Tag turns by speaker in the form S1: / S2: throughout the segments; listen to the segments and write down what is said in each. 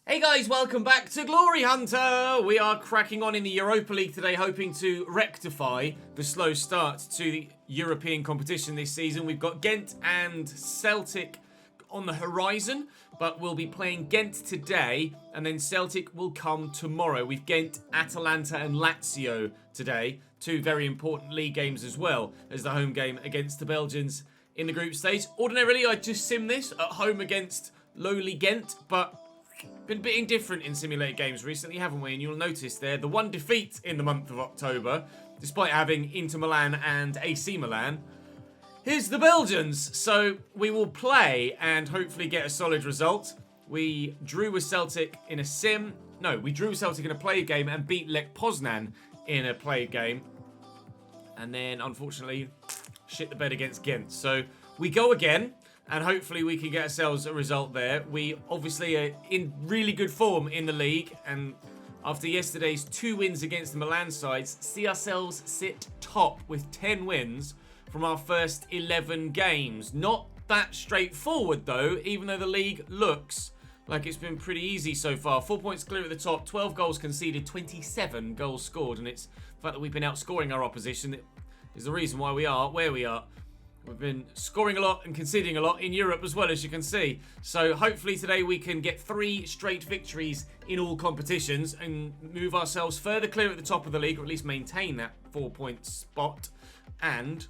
S1: Hey guys, welcome back to GloryHunter! We are cracking on in the Europa League today, hoping to rectify the slow start to the European competition this season. We've got Ghent and Celtic on the horizon, but we'll be playing Ghent today, and then Celtic will come tomorrow. We've Ghent, Atalanta and Lazio today. Two very important league games as well as the home game against the Belgians in the group stage. Ordinarily, I'd just sim this at home against lowly Ghent, but been a bit indifferent in simulated games recently, haven't we? And you'll notice there, the one defeat in the month of October, despite having Inter Milan and AC Milan, here's the Belgians. So we will play and hopefully get a solid result. We drew with Celtic in a sim. No, we drew with Celtic in a played game and beat Lech Poznan in a played game. And then, unfortunately, shit the bed against Ghent. So we go again. And hopefully we can get ourselves a result there. We obviously are in really good form in the league. And after yesterday's 2 wins against the Milan sides, see ourselves sit top with 10 wins from our first 11 games. Not that straightforward though, even though the league looks like it's been pretty easy so far. 4 points clear at the top, 12 goals conceded, 27 goals scored. And it's the fact that we've been outscoring our opposition that is the reason why we are where we are. We've been scoring a lot and conceding a lot in Europe as well, as you can see. So hopefully today we can get 3 straight victories in all competitions and move ourselves further clear at the top of the league, or at least maintain that 4-point spot and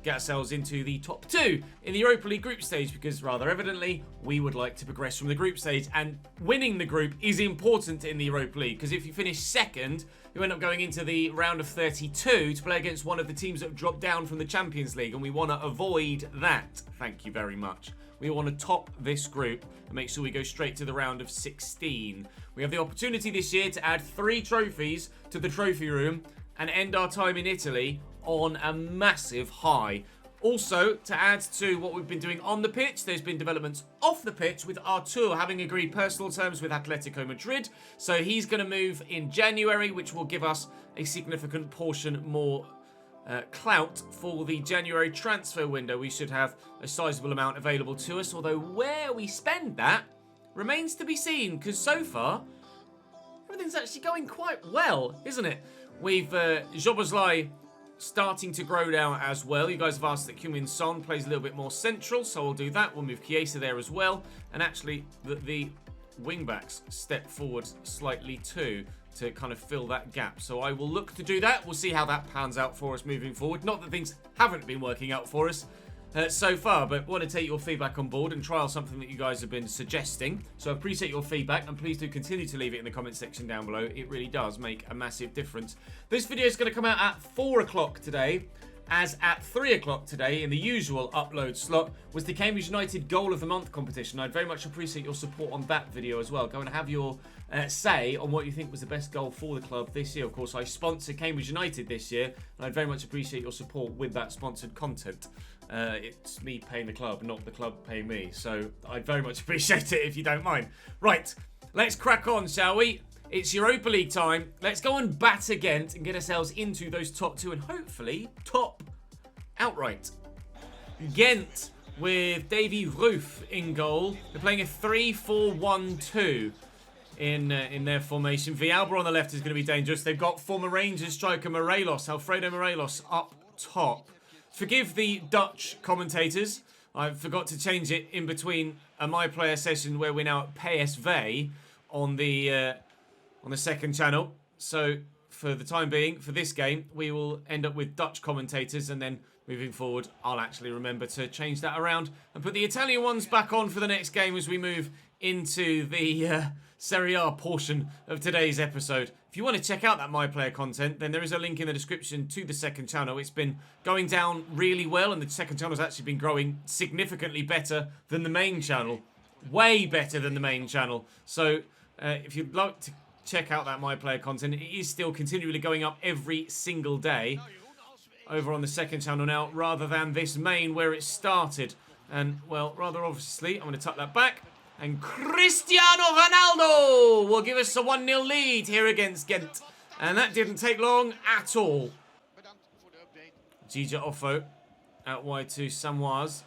S1: get ourselves into the top 2 in the Europa League group stage, because rather evidently we would like to progress from the group stage, and winning the group is important in the Europa League, because if you finish second, you end up going into the round of 32 to play against one of the teams that have dropped down from the Champions League, and we want to avoid that. Thank you very much. We want to top this group and make sure we go straight to the round of 16. We have the opportunity this year to add 3 trophies to the trophy room and end our time in Italy on a massive high. Also, to add to what we've been doing on the pitch, there's been developments off the pitch with Artur having agreed personal terms with Atletico Madrid. So he's going to move in January, which will give us a significant portion more clout for the January transfer window. We should have a sizable amount available to us, although where we spend that remains to be seen, because so far everything's actually going quite well, isn't it? We've Szoboszlai starting to grow now as well. You guys have asked that Heung-min Son plays a little bit more central, so we'll do that. We'll move Chiesa there as well. And actually, the wing-backs step forward slightly too to kind of fill that gap. So I will look to do that. We'll see how that pans out for us moving forward. Not that things haven't been working out for us so far, but want to take your feedback on board and trial something that you guys have been suggesting. So I appreciate your feedback, and please do continue to leave it in the comment section down below. It really does make a massive difference. This video is going to come out at 4 o'clock today, as at 3 o'clock today, in the usual upload slot, was the Cambridge United Goal of the Month competition. I'd very much appreciate your support on that video as well. Go and have your say on what you think was the best goal for the club this year. Of course, I sponsor Cambridge United this year, and I'd very much appreciate your support with that sponsored content. It's me paying the club, not the club paying me. So I'd very much appreciate it if you don't mind. Right, let's crack on, shall we? It's Europa League time. Let's go and batter Ghent and get ourselves into those top 2 and hopefully top outright. Ghent with Davy Roof in goal. They're playing a 3-4-1-2 in their formation. Villalba on the left is going to be dangerous. They've got former Rangers striker Alfredo Morelos up top. Forgive the Dutch commentators. I forgot to change it in between a My Player session where we're now at PSV on the second channel. So for the time being, for this game, we will end up with Dutch commentators, and then moving forward, I'll actually remember to change that around and put the Italian ones back on for the next game as we move into the Serie A portion of today's episode. If you want to check out that My Player content, then there is a link in the description to the second channel. It's been going down really well, and the second channel has actually been growing significantly better than the main channel. Way better than the main channel. So if you'd like to check out that My Player content, it is still continually going up every single day over on the second channel now, rather than this main where it started. And, well, rather obviously, I'm going to tuck that back. And Cristiano Ronaldo will give us a 1-0 lead here against Ghent. And that didn't take long at all. Gija Offo out wide to Samoise.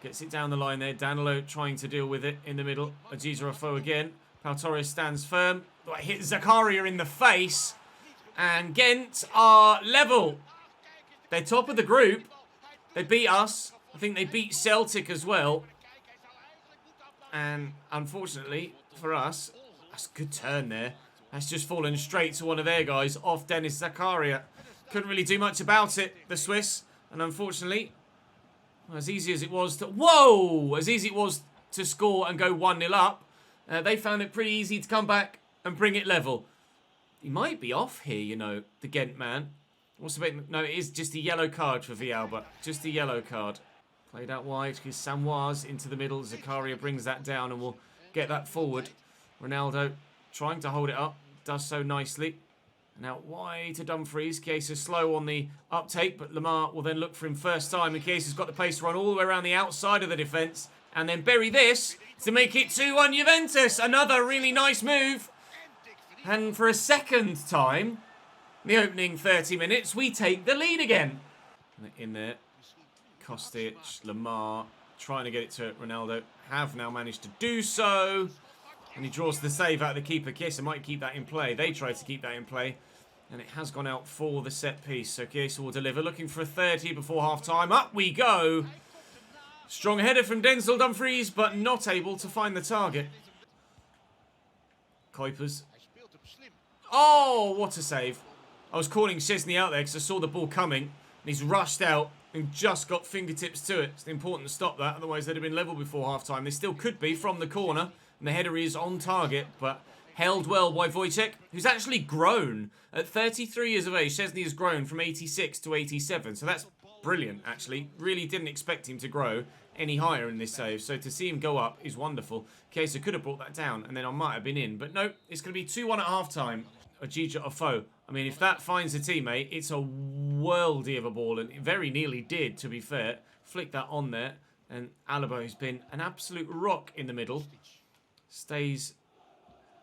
S1: Gets it down the line there. Danilo trying to deal with it in the middle. Gija Offo again. Pau Torres stands firm. Hit Zakaria in the face. And Ghent are level. They're top of the group. They beat us. I think they beat Celtic as well. And unfortunately for us, that's a good turn there. That's just fallen straight to one of their guys off Dennis Zakaria. Couldn't really do much about it, the Swiss. And unfortunately, as easy as it was to... Whoa! As easy it was to score and go 1-0 up, they found it pretty easy to come back and bring it level. He might be off here, you know, the Ghent man. What's the bit? No, it is just a yellow card for Villalba. Just a yellow card. Played out wide because Samoise into the middle. Zakaria brings that down and will get that forward. Ronaldo trying to hold it up. Does so nicely. Now wide to Dumfries. Chiesa slow on the uptake, but Lamar will then look for him first time. And Chiesa's got the pace to run all the way around the outside of the defence. And then bury this to make it 2-1 Juventus. Another really nice move. And for a second time, the opening 30 minutes, we take the lead again. In there. Kostic, Lamar, trying to get it to Ronaldo. Have now managed to do so. And he draws the save out of the keeper. Chiesa might keep that in play. They try to keep that in play. And it has gone out for the set piece. So Chiesa will deliver. Looking for a third here before half-time. Up we go. Strong header from Denzel Dumfries, but not able to find the target. Kuipers. Oh, what a save. I was calling Szczesny out there because I saw the ball coming. And he's rushed out and just got fingertips to it. It's important to stop that. Otherwise, they'd have been level before half-time. They still could be from the corner. And the header is on target, but held well by Wojciech, who's actually grown. At 33 years of age, Szczesny has grown from 86 to 87. So that's brilliant, actually. Really didn't expect him to grow any higher in this save. So to see him go up is wonderful. Chiesa could have brought that down, and then I might have been in. But no, it's going to be 2-1 at half-time. Ojija Ofo. I mean, if that finds a teammate, it's a worldie of a ball, and it very nearly did, to be fair. Flick that on there, and Alaba has been an absolute rock in the middle. Stays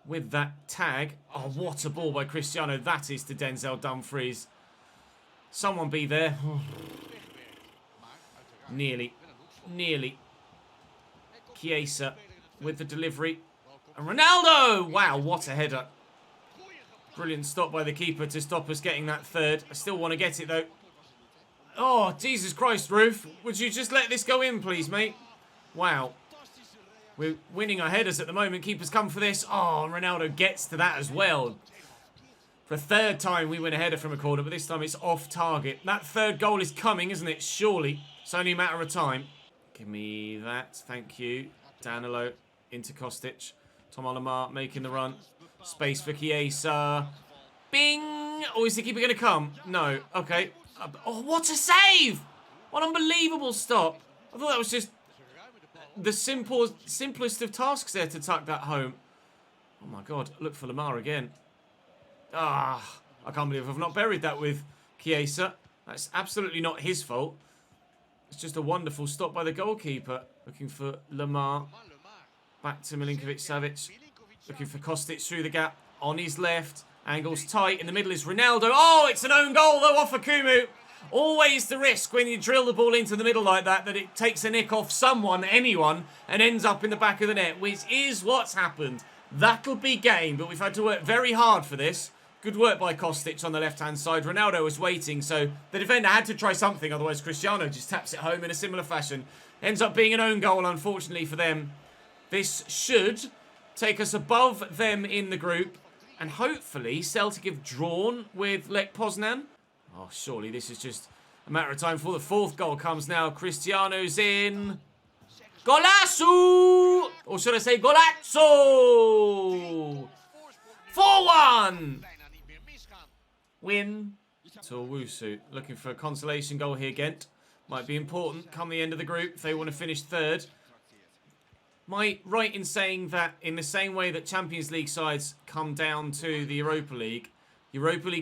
S1: with that tag. Oh, what a ball by Cristiano. That is to Denzel Dumfries. Someone be there. Nearly. Nearly. Chiesa with the delivery. And Ronaldo! Wow, what a header. Brilliant stop by the keeper to stop us getting that third. I still want to get it, though. Oh, Jesus Christ, Roof. Would you just let this go in, please, mate? Wow. We're winning our headers at the moment. Keeper's come for this. Oh, Ronaldo gets to that as well. For a third time, we win a header from a corner, but this time it's off target. That third goal is coming, isn't it? Surely. It's only a matter of time. Give me that. Thank you. Danilo into Kostic. Tom Olamar making the run. Space for Chiesa. Bing! Oh, is the keeper going to come? No. Okay. Oh, what a save! What an unbelievable stop. I thought that was just the simplest of tasks there to tuck that home. Oh, my God. Look for Lamar again. Ah, I can't believe I've not buried that with Chiesa. That's absolutely not his fault. It's just a wonderful stop by the goalkeeper. Looking for Lamar. Back to Milinkovic-Savic. Looking for Kostic through the gap. On his left. Angle's tight. In the middle is Ronaldo. Oh, it's an own goal though off of Kumu. Always the risk when you drill the ball into the middle like that it takes a nick off someone, anyone, and ends up in the back of the net, which is what's happened. That'll be game, but we've had to work very hard for this. Good work by Kostic on the left-hand side. Ronaldo was waiting, so the defender had to try something, otherwise Cristiano just taps it home in a similar fashion. Ends up being an own goal, unfortunately for them. This should take us above them in the group, and hopefully Celtic have drawn with Lech Poznan. Oh, surely this is just a matter of time before the fourth goal comes now. Cristiano's in. Golazo! Or should I say Golazzo? 4-1! Win to Owusu. Looking for a consolation goal here, Ghent. Might be important come the end of the group if they want to finish third. Am I right in saying that in the same way that Champions League sides come down to the Europa League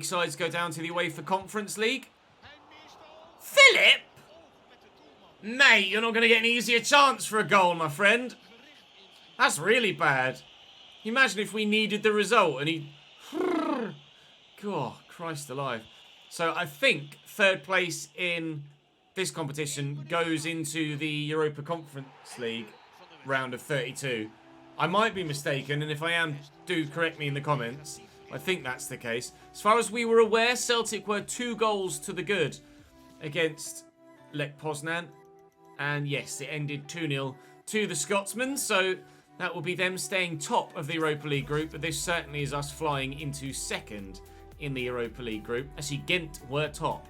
S1: sides go down to the UEFA Conference League? Philip? Mate, you're not going to get an easier chance for a goal, my friend. That's really bad. Imagine if we needed the result and he... God, Christ alive. So I think third place in this competition goes into the Europa Conference League round of 32. I might be mistaken, and if I am, do correct me in the comments. I think that's the case. As far as we were aware, Celtic were 2 goals to the good against Lech Poznan. And yes, it ended 2-0 to the Scotsmen. So that will be them staying top of the Europa League group. But this certainly is us flying into second in the Europa League group. Actually, Ghent were top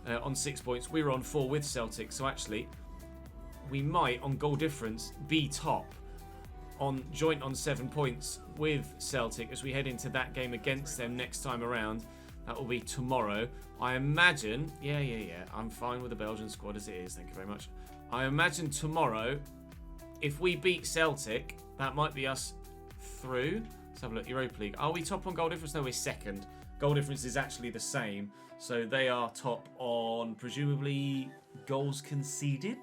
S1: on 6 points. We were on 4 with Celtic. So actually, we might, on goal difference, be top on joint on 7 points with Celtic as we head into that game against them next time around. That will be tomorrow. I imagine, yeah, I'm fine with the Belgian squad as it is, thank you very much. I imagine tomorrow, if we beat Celtic, that might be us through. Let's have a look, Europa League. Are we top on goal difference? No, we're second. Goal difference is actually the same. So they are top on, presumably, goals conceded.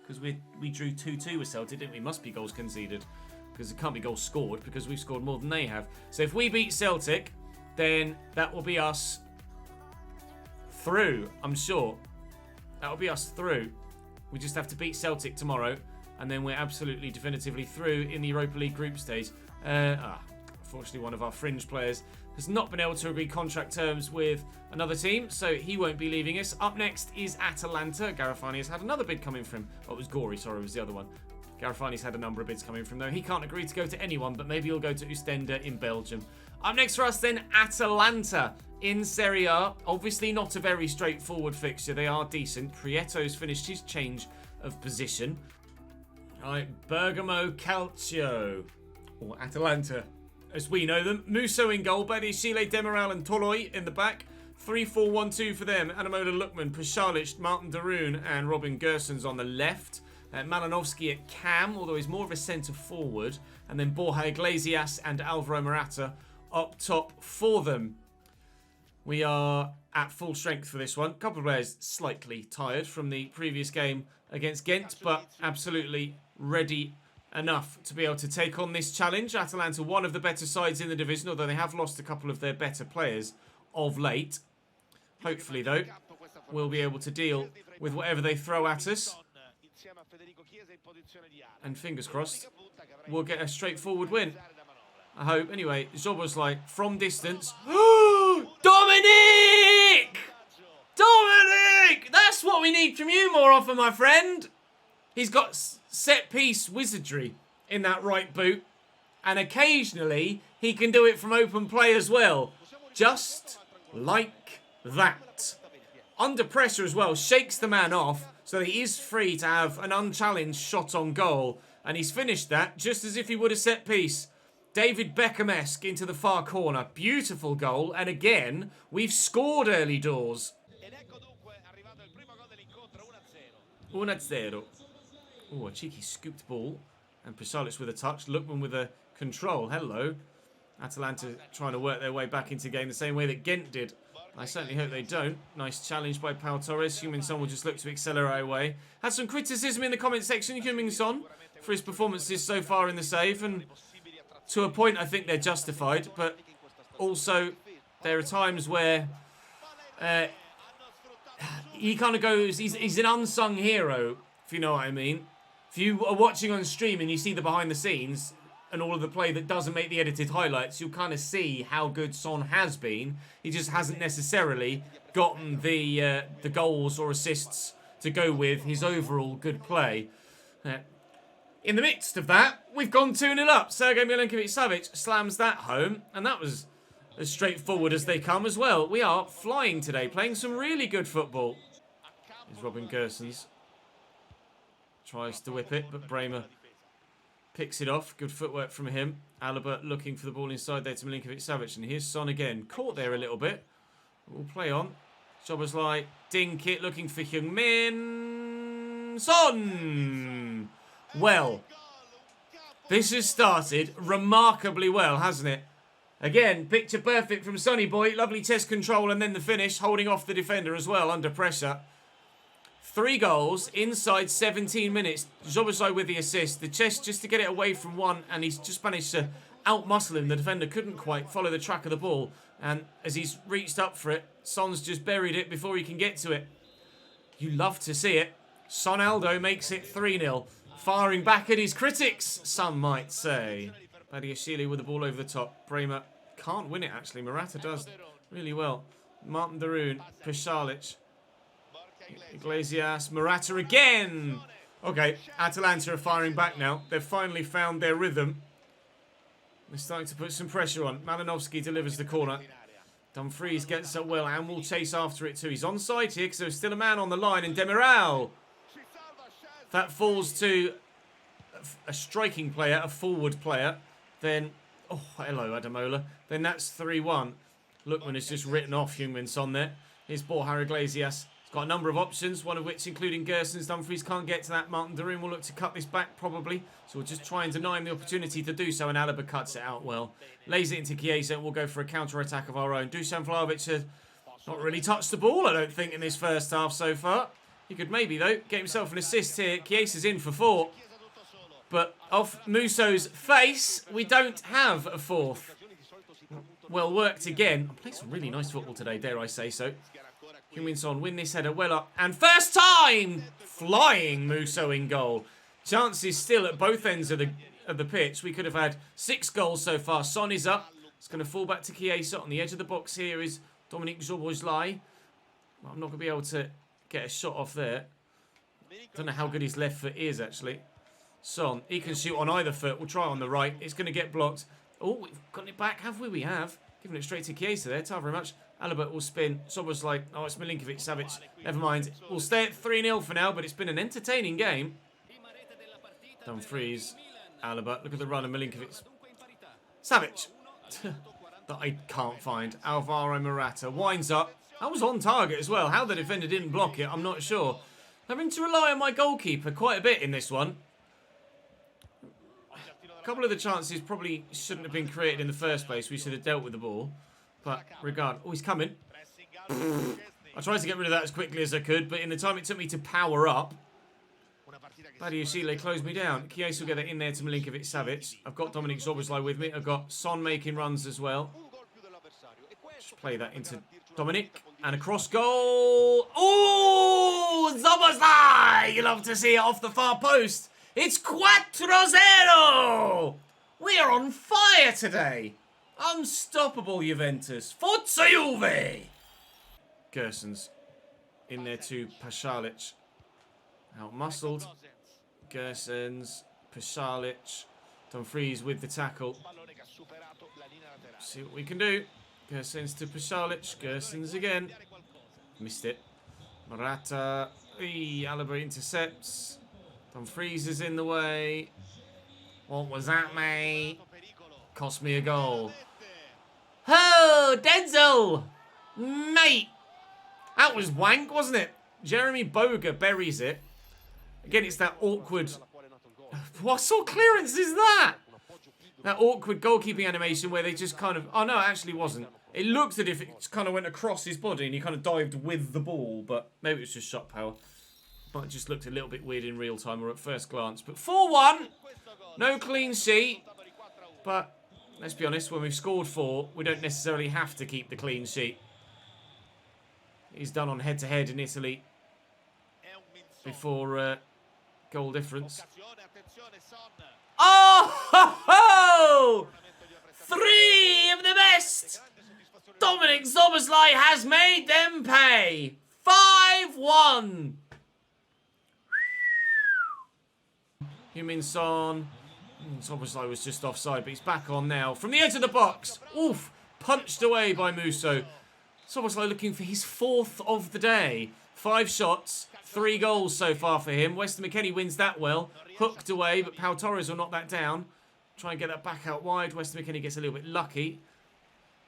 S1: Because we drew 2-2 with Celtic, didn't we? Must be goals conceded. Because it can't be goals scored, because we've scored more than they have. So if we beat Celtic, then that will be us through, I'm sure. That will be us through. We just have to beat Celtic tomorrow, and then we're absolutely definitively through in the Europa League group stage. Unfortunately, one of our fringe players has not been able to agree contract terms with another team, so he won't be leaving us. Up next is Atalanta. Garifani has had another bid coming from... Oh, it was Gory, sorry, it was the other one. Garifani's had a number of bids coming from, though. He can't agree to go to anyone, but maybe he'll go to Ostende in Belgium. Up next for us, then, Atalanta in Serie A. Obviously not a very straightforward fixture. They are decent. Prieto's finished his change of position. All right, Bergamo Calcio, or Atalanta, as we know them. Musso in goal, Badiashile, Demiral and Toloi in the back. 3-4-1-2 for them. Anamola Lukman, Pashalic, Martin Darun and Robin Gersons on the left. Malinovsky at cam, although he's more of a centre forward. And then Borja Iglesias and Alvaro Morata up top for them. We are at full strength for this one. A couple of players slightly tired from the previous game against Ghent, but absolutely ready enough to be able to take on this challenge. Atalanta, one of the better sides in the division, although they have lost a couple of their better players of late. Hopefully, though, we'll be able to deal with whatever they throw at us. And fingers crossed, we'll get a straightforward win. I hope. Anyway, Szoboszlai from distance. Dominic! Dominic! That's what we need from you more often, my friend. He's got set-piece wizardry in that right boot. And occasionally, he can do it from open play as well. Just like that. Under pressure as well. Shakes the man off so that he is free to have an unchallenged shot on goal. And he's finished that just as if he would a set-piece. David Beckham-esque into the far corner. Beautiful goal. And again, we've scored early doors. 1-0. Oh, a cheeky scooped ball. And Pashalic with a touch. Lukman with a control. Hello. Atalanta trying to work their way back into game the same way that Ghent did. I certainly hope they don't. Nice challenge by Pau Torres. Heung-min-son will just look to accelerate away. Had some criticism in the comment section, Heung-min-son, for his performances so far in the save. And to a point, I think they're justified. But also, there are times where he kind of goes... He's an unsung hero, if you know what I mean. If you are watching on stream and you see the behind the scenes and all of the play that doesn't make the edited highlights, you'll kind of see how good Son has been. He just hasn't necessarily gotten the goals or assists to go with his overall good play. In the midst of that, we've gone 2-0 up. Sergej Milinkovic-Savic slams that home, and that was as straightforward as they come as well. We are flying today, playing some really good football. Here's Robin Gersons. Tries to whip it, but Bremer picks it off. Good footwork from him. Alaba looking for the ball inside there to Milinkovic-Savic. And here's Son again. Caught there a little bit. We'll play on. Szoboszlai, dink it, looking for Heung-min. Son! Well, this has started remarkably well, hasn't it? Again, picture perfect from Sonny Boy. Lovely chest control and then the finish, holding off the defender as well under pressure. 3 goals inside 17 minutes. Szoboszlai with the assist. The chest just to get it away from one, and he's just managed to outmuscle him. The defender couldn't quite follow the track of the ball, and as he's reached up for it, Son's just buried it before he can get to it. You love to see it. Sonaldo makes it 3-0. Firing back at his critics, some might say. Badiashile with the ball over the top. Bremer can't win it, actually. Morata does really well. Martin Darun, Pishalic, Iglesias, Morata again. Okay, Atalanta are firing back now. They've finally found their rhythm. They're starting to put some pressure on. Malinovsky delivers the corner. Dumfries gets up well and will chase after it too. He's onside here because there's still a man on the line in Demiral. That falls to a striking player, a forward player. Then, oh, hello, Adamola. Then that's 3-1. Lookman has just written off Heung-min-son there. Here's Borja Iglesias. He's got a number of options, one of which including Gersons. Dumfries can't get to that. Martin Darun will look to cut this back, probably. So we'll just try and deny him the opportunity to do so, and Alaba cuts it out well. Lays it into Chiesa, and we'll go for a counter-attack of our own. Dusan Vlahovic has not really touched the ball, I don't think, in this first half so far. He could maybe, though, get himself an assist here. Chiesa's in for 4. But off Muso's face, we don't have a 4th. Well worked again. I'm playing some really nice football today, dare I say so. Heung-min-son win this header well up. And first time! Flying Muso in goal. Chances still at both ends of the pitch. We could have had 6 goals so far. Son is up. It's going to fall back to Chiesa. On the edge of the box here is Dominic Szoboszlai. Well, I'm not going to be able to get a shot off there. Don't know how good his left foot is, actually. Son, he can shoot on either foot. We'll try on the right. It's going to get blocked. Oh, we've gotten it back, have we? We have. Giving it straight to Chiesa there. Thank you very much. Alaba will spin. Szoboszlai. Oh, it's Milinkovic-Savic. Never mind. We'll stay at 3-0 for now, but it's been an entertaining game. Dumfries. Alaba. Look at the run of Milinkovic. Savic. That I can't find. Alvaro Morata. Winds up. That was on target as well. How the defender didn't block it, I'm not sure. Having to rely on my goalkeeper quite a bit in this one. A couple of the chances probably shouldn't have been created in the first place. We should have dealt with the ball. But regard... Oh, he's coming. I tried to get rid of that as quickly as I could, but in the time it took me to power up, Badiashile closed me down. Chiesa will get it in there to Milinkovic-Savic. I've got Dominic Szoboszlai with me. I've got Son making runs as well. Just play that into Dominic. And a cross goal. Oh, Szoboszlai! You love to see it off the far post. It's 4-0! We are on fire today. Unstoppable Juventus. Forza Juve! Gersons in there to Pashalic. Out-muscled. Gersons, Pashalic. Dumfries with the tackle. See what we can do. Gersons to Pashalic. Gersons again. Missed it. Morata. Alaba intercepts. Dumfries is in the way. What was that, mate? Cost me a goal. Oh, Denzel! Mate! That was wank, wasn't it? Jeremy Boga buries it. Again, it's that awkward... What sort of clearance is that? That awkward goalkeeping animation where they just kind of... Oh, no, it actually wasn't. It looked as if it kind of went across his body and he kind of dived with the ball, but maybe it was just shot power. But it just looked a little bit weird in real time or at first glance. But 4-1. No clean sheet. But let's be honest, when we've scored 4, we don't necessarily have to keep the clean sheet. He's done on head-to-head in Italy before goal difference. Oh! Ho, ho! 3 of the best! Dominic Szoboszlai has made them pay. 5-1. Heung-min-son. Szoboszlai was just offside, but he's back on now. From the edge of the box. Oof. Punched away by Muso. Szoboszlai looking for his 4th of the day. 5 shots. 3 goals so far for him. Weston McKennie wins that well. Hooked away, but Pau Torres will knock that down. Try and get that back out wide. Weston McKennie gets a little bit lucky.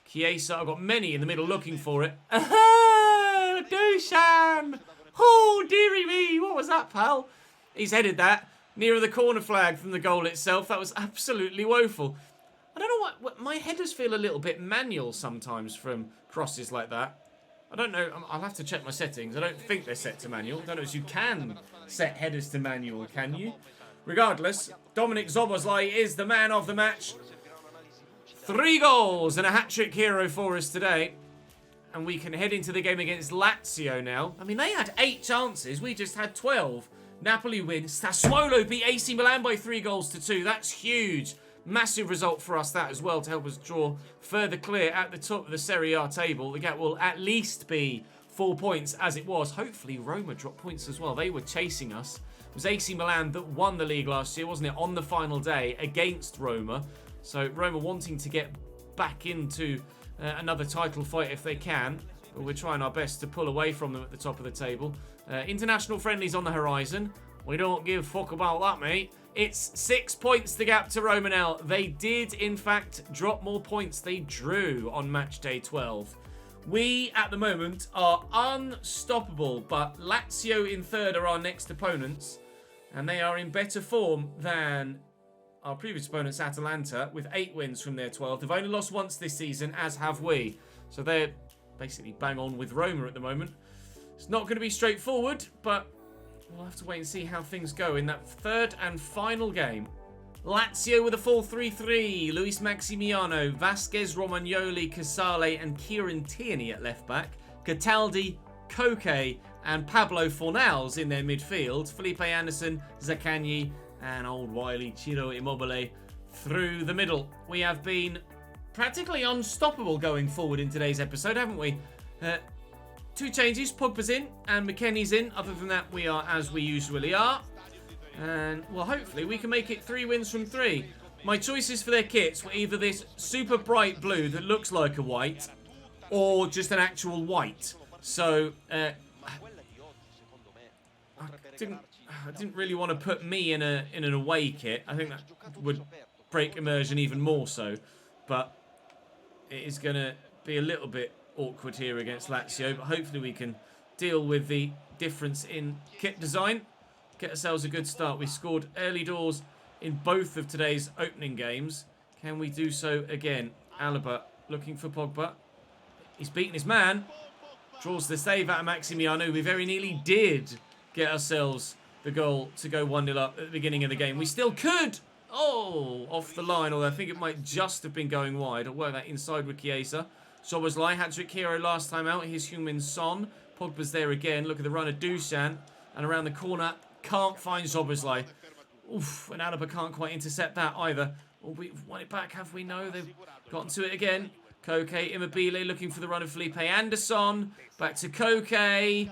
S1: Chiesa, I've got many in the middle looking for it. Oh, Dusan! Oh, dearie me. What was that, pal? He's headed that. Nearer the corner flag from the goal itself. That was absolutely woeful. I don't know what my headers feel a little bit manual sometimes from crosses like that. I don't know. I'll have to check my settings. I don't think they're set to manual. I don't know if you can set headers to manual, can you? Regardless, Dominic Szoboszlai is the man of the match. 3 goals and a hat-trick hero for us today. And we can head into the game against Lazio now. I mean, they had 8 chances. We just had 12. Napoli win. Sassuolo beat AC Milan by 3-2. That's huge. Massive result for us, that as well, to help us draw further clear at the top of the Serie A table. The gap will at least be 4 points as it was. Hopefully Roma drop points as well. They were chasing us. It was AC Milan that won the league last year, wasn't it, on the final day against Roma. So Roma wanting to get back into another title fight if they can. But we're trying our best to pull away from them at the top of the table. International friendlies on the horizon. We don't give a fuck about that, mate. It's 6 points the gap to Roma now. They did, in fact, drop more points. They drew on match day 12. We, at the moment, are unstoppable, but Lazio in third are our next opponents, and they are in better form than our previous opponents, Atalanta, with 8 wins from their 12. They've only lost once this season, as have we. So they're basically bang on with Roma at the moment. It's not going to be straightforward, but we'll have to wait and see how things go in that third and final game. Lazio with a 4-3-3. Luis Maximiano, Vasquez, Romagnoli, Casale and Kieran Tierney at left back. Cataldi, Koke and Pablo Fornals in their midfield. Felipe Anderson, Zaccagni and old wily Ciro Immobile through the middle. We have been practically unstoppable going forward in today's episode, haven't we? 2 changes, Pogba's in and McKennie's in. Other than that, we are as we usually are. And, well, hopefully we can make it 3 wins from 3. My choices for their kits were either this super bright blue that looks like a white or just an actual white. So, I didn't really want to put me in an away kit. I think that would break immersion even more so. But it is going to be a little bit awkward here against Lazio, but hopefully we can deal with the difference in kit design, get ourselves a good start. We scored early doors in both of today's opening games. Can we do so again? Alaba looking for Pogba. He's beaten his man. Draws the save out of Maximiano. We very nearly did get ourselves the goal to go 1-0 up at the beginning of the game. We still could. Oh, off the line, although I think it might just have been going wide. I'll work that inside with Chiesa. Szoboszlai, hat-trick hero last time out. Here's Heung-min Son. Pogba's there again. Look at the run of Dusan. And around the corner, can't find Szoboszlai. Oof, and Alaba can't quite intercept that either. Well, we've won it back, have we? No, they've gotten to it again. Koke, Immobile looking for the run of Felipe Anderson. Back to Koke.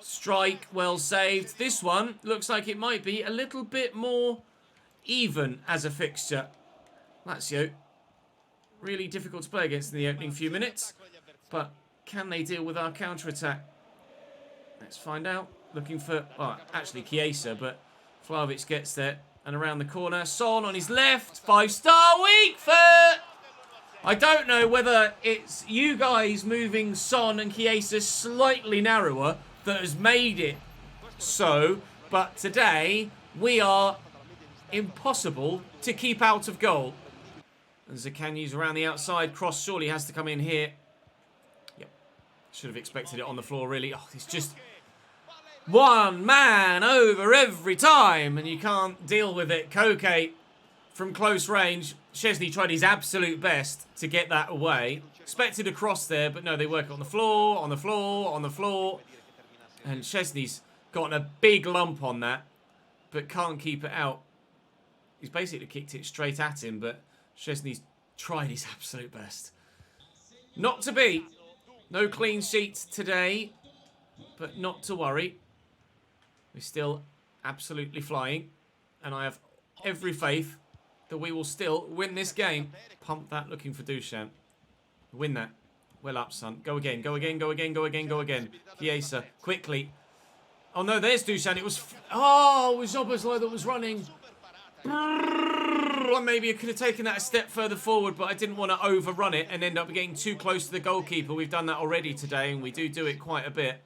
S1: Strike, well saved. This one looks like it might be a little bit more even as a fixture. Lazio, really difficult to play against in the opening few minutes. But can they deal with our counter-attack? Let's find out. Looking for, well, actually Chiesa, but Vlahovic gets there. And around the corner, Son on his left. 5-star weak foot. I don't know whether it's you guys moving Son and Chiesa slightly narrower that has made it so. But today, we are impossible to keep out of goal. And Zaccagni's around the outside. Cross surely has to come in here. Yep. Should have expected it on the floor, really. Oh, it's just one man over every time. And you can't deal with it. Koke from close range. Szczesny tried his absolute best to get that away. Expected a cross there, but no, they work on the floor, on the floor, on the floor. And Szczesny's gotten a big lump on that, but can't keep it out. He's basically kicked it straight at him, but Szczesny's tried his absolute best. Not to be. No clean sheets today, but not to worry. We're still absolutely flying, and I have every faith that we will still win this game. Pump that, looking for Dusan. Win that. Well up, son. Go again, go again, go again, go again, go again. Chiesa, quickly. Oh no, there's Dusan. It was... it was Szoboszlai that was running. Maybe I could have taken that a step further forward, but I didn't want to overrun it and end up getting too close to the goalkeeper. We've done that already today, and we do it quite a bit.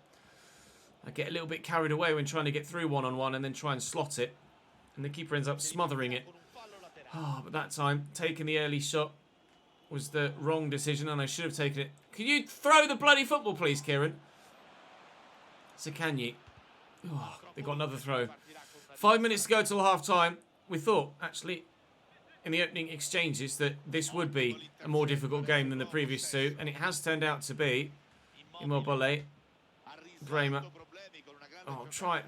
S1: I get a little bit carried away when trying to get through one-on-one and then try and slot it. And the keeper ends up smothering it. But that time, taking the early shot was the wrong decision, and I should have taken it. Can you throw the bloody football, please, Kieran? Zaccagni. They got another throw. 5 minutes to go till half-time. We thought, actually, in the opening exchanges, that this would be a more difficult game than the previous two, and it has turned out to be. Immobile. Bremer. Oh, try it.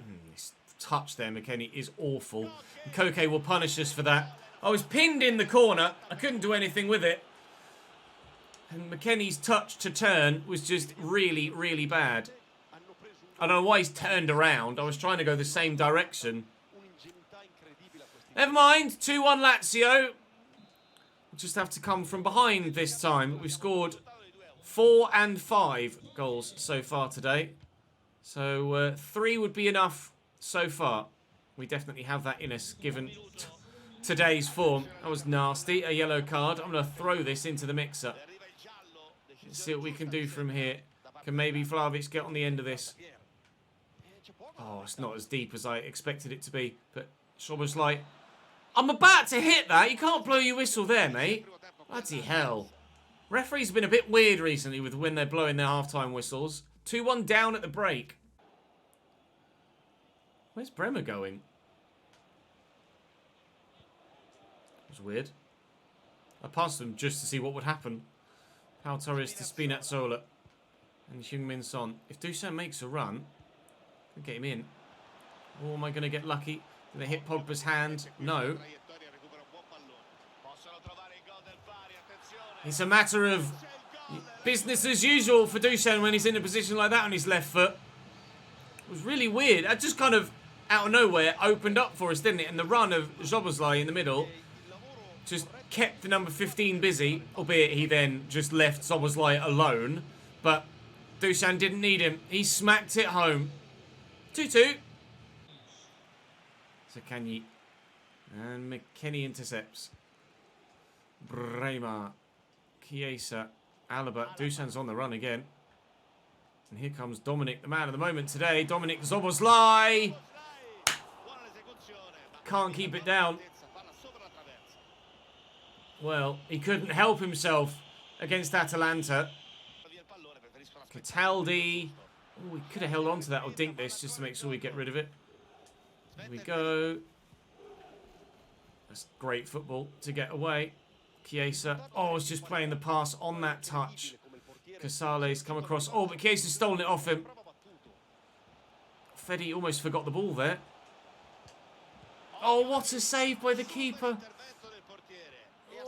S1: touch there, McKennie, is awful. And Koke will punish us for that. I was pinned in the corner. I couldn't do anything with it. And McKennie's touch to turn was just really, really bad. I don't know why he's turned around. I was trying to go the same direction. Never mind. 2-1 Lazio. We'll just have to come from behind this time. We've scored 4 and 5 goals so far today. So 3 would be enough so far. We definitely have that in us given today's form. That was nasty. A yellow card. I'm going to throw this into the mixer. Let's see what we can do from here. Can maybe Vlahovic get on the end of this? Oh, it's not as deep as I expected it to be. But Szoboszlai, I'm about to hit that. You can't blow your whistle there, mate. Bloody hell. Referees have been a bit weird recently with when they're blowing their halftime whistles. 2-1 down at the break. Where's Bremer going? That was weird. I passed them just to see what would happen. Pau Torres to Spinazzola. And Heung-min Son. If Dusan makes a run, I'll get him in. Or am I going to get lucky? Did they hit Pogba's hand? No. It's a matter of business as usual for Dusan when he's in a position like that on his left foot. It was really weird. That just kind of, out of nowhere, opened up for us, didn't it? And the run of Szoboszlai in the middle just kept the number 15 busy, albeit he then just left Szoboszlai alone. But Dusan didn't need him. He smacked it home. 2-2. Zaccagni. And McKennie intercepts. Bremer. Chiesa. Alaba. Dusan's on the run again. And here comes Dominic, the man of the moment today. Dominic Szoboszlai. Can't keep it down. Well, he couldn't help himself against Atalanta. Cataldi. Oh, we could have held on to that or dinked this just to make sure we get rid of it. Here we go. That's great football to get away. Chiesa. Oh, it's just playing the pass on that touch. Casale's come across. Oh, but Chiesa's stolen it off him. Fede almost forgot the ball there. Oh, what a save by the keeper.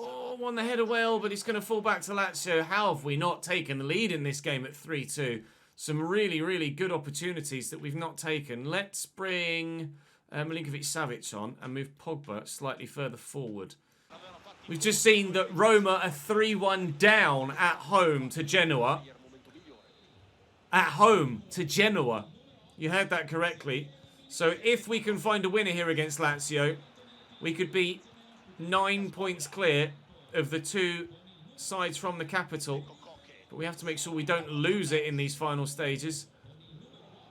S1: Oh, won the header well, but it's going to fall back to Lazio. How have we not taken the lead in this game at 3-2? Some really, really good opportunities that we've not taken. Let's bring Milinkovic-Savic on and move Pogba slightly further forward. We've just seen that Roma are 3-1 down at home to Genoa. At home to Genoa. You heard that correctly. So if we can find a winner here against Lazio, we could be 9 points clear of the two sides from the capital. But we have to make sure we don't lose it in these final stages,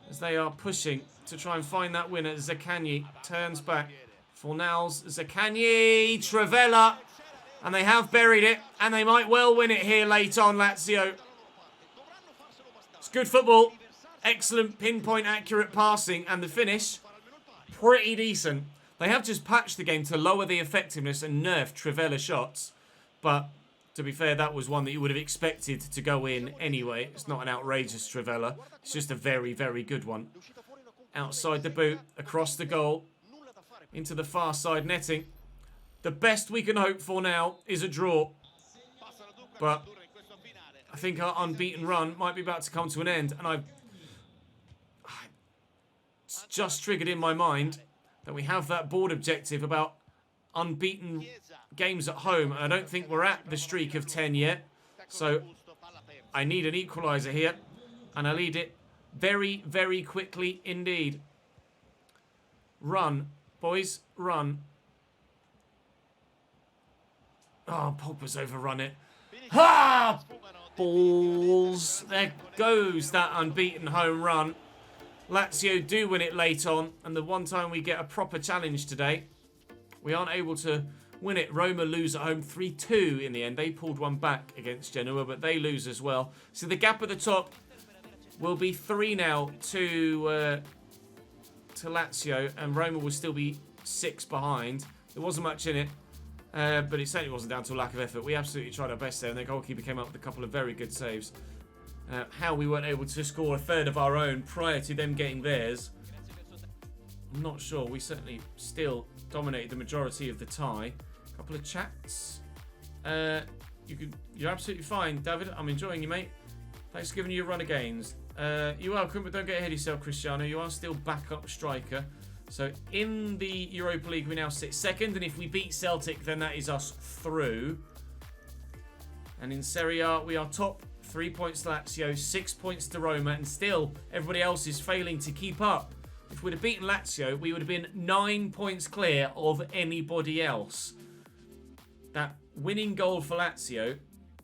S1: as they are pushing to try and find that winner. Zaccagni turns back. Fornals, Zaccagni, Trivella. And they have buried it. And they might well win it here late on, Lazio. It's good football. Excellent pinpoint accurate passing. And the finish, pretty decent. They have just patched the game to lower the effectiveness and nerf Trivella shots. But to be fair, that was one that you would have expected to go in anyway. It's not an outrageous Trivella. It's just a very, very good one. Outside the boot, across the goal, into the far side netting. The best we can hope for now is a draw. But I think our unbeaten run might be about to come to an end. And it's just triggered in my mind that we have that board objective about unbeaten games at home. And I don't think we're at the streak of 10 yet. So I need an equaliser here. And I lead it very, very quickly indeed. Run, boys, run. Oh, Pogba's overrun it. Ha! Balls. There goes that unbeaten home run. Lazio do win it late on. And the one time we get a proper challenge today, we aren't able to win it. Roma lose at home 3-2 in the end. They pulled one back against Genoa, but they lose as well. So the gap at the top will be 3 now to Lazio. And Roma will still be 6 behind. There wasn't much in it. But it certainly wasn't down to a lack of effort. We absolutely tried our best there, and their goalkeeper came up with a couple of very good saves. How we weren't able to score a third of our own prior to them getting theirs I'm not sure. We certainly still dominated the majority of the tie. A couple of chats. You're absolutely fine, David. I'm enjoying you, mate. Thanks for giving you a run of games. You're welcome, but don't get ahead of yourself, Cristiano. You are still backup striker. So in the Europa League, we now sit second, and if we beat Celtic, then that is us through. And in Serie A, we are top. 3 points to Lazio, 6 points to Roma, and still everybody else is failing to keep up. If we'd have beaten Lazio, we would have been 9 points clear of anybody else. That winning goal for Lazio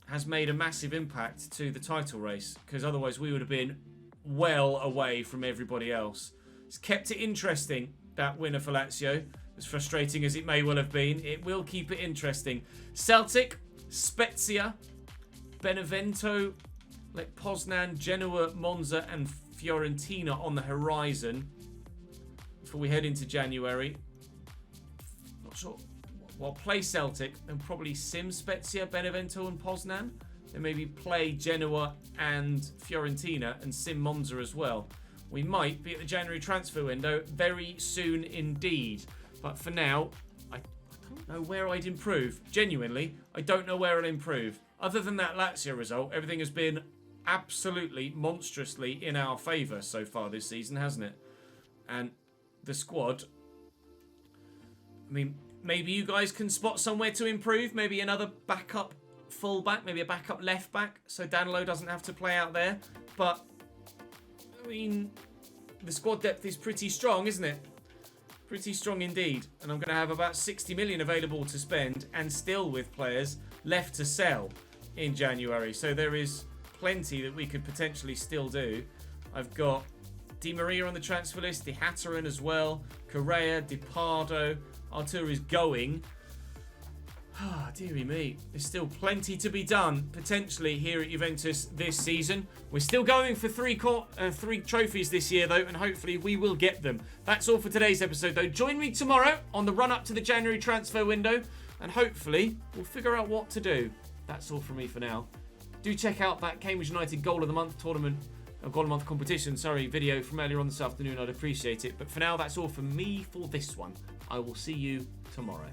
S1: has made a massive impact to the title race, because otherwise we would have been well away from everybody else. It's kept it interesting, that winner for Lazio. As frustrating as it may well have been, it will keep it interesting. Celtic, Spezia, Benevento, Lech Poznan, Genoa, Monza and Fiorentina on the horizon before we head into January. Not sure. Well, play Celtic and probably sim Spezia, Benevento and Poznan. Then maybe play Genoa and Fiorentina and sim Monza as well. We might be at the January transfer window very soon indeed. But for now, I don't know where I'd improve. Genuinely, I don't know where I'd improve. Other than that Lazio result, everything has been absolutely monstrously in our favour so far this season, hasn't it? And the squad, I mean, maybe you guys can spot somewhere to improve. Maybe another backup fullback, maybe a backup left back, so Danilo doesn't have to play out there. But, I mean, the squad depth is pretty strong, isn't it? Pretty strong indeed. And I'm going to have about 60 million available to spend and still with players left to sell in January. So there is plenty that we could potentially still do. I've got Di Maria on the transfer list, Di Hatteran as well, Correa, Di Pardo, Artur is going. Ah, dearie me. There's still plenty to be done, potentially, here at Juventus this season. We're still going for three trophies this year, though, and hopefully we will get them. That's all for today's episode, though. Join me tomorrow on the run-up to the January transfer window, and hopefully we'll figure out what to do. That's all from me for now. Do check out that Cambridge United Goal of the Month tournament, Goal of the Month competition, video from earlier on this afternoon. I'd appreciate it. But for now, that's all from me for this one. I will see you tomorrow.